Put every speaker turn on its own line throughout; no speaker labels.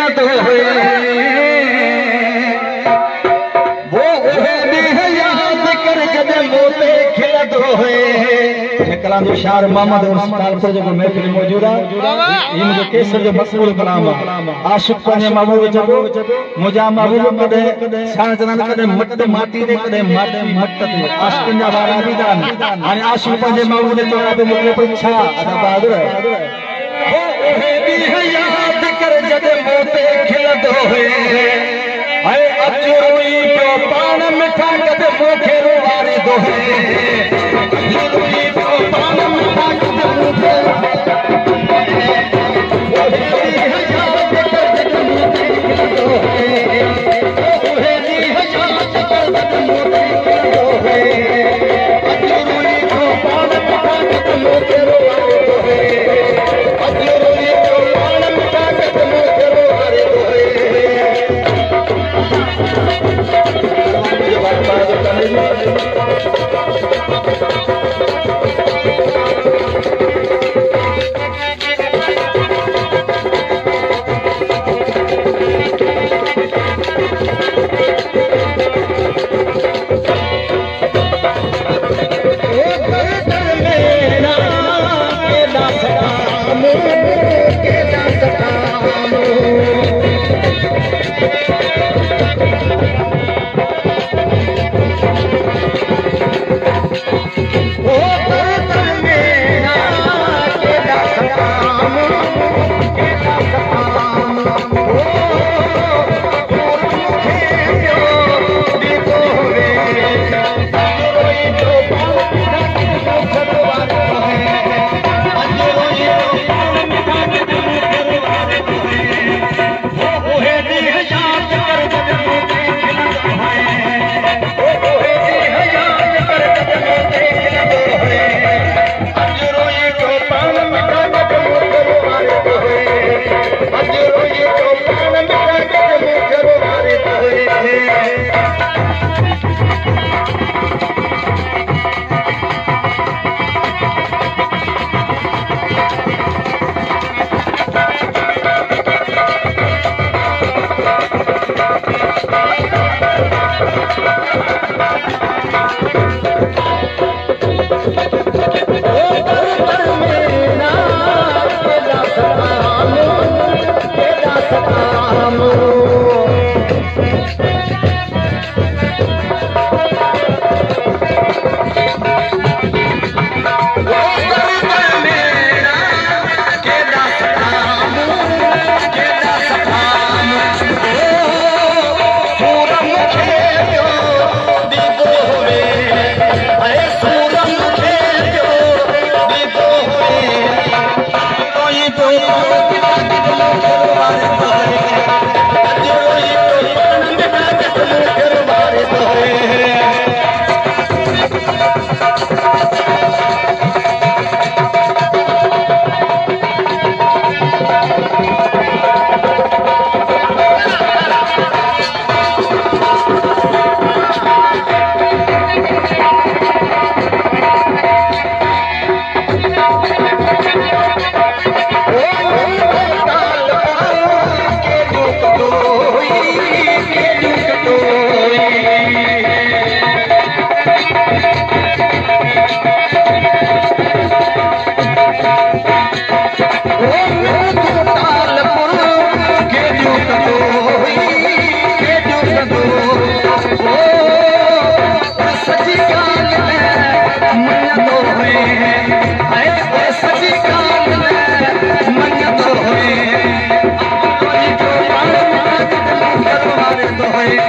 खिलंदो वो याद कर जॾहिं मूं ते खिलंदो कलाम जो शार मोहम्मद उस्ताद जो महफिल मौजूद है ये मुझे केसर जो मशहूर कलाम है आशिक पंहिंजे महबूब चबो मुझा महबूब कदे साण चनन कदे मट माटी दे कदे माटी मट ते आशिकन जा वारा दीदान हाने आशिक पंहिंजे महबूब दे चवण पे मूंखे पुछा अदा बहादुर वो दी याद कर जॾहिं मूं ते खिलंदो हाय अचो रोई पियो पाण मिठा कदे मूंखे रोवारे दो रोई पियो पाण मिठा कदे मूंखे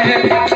है।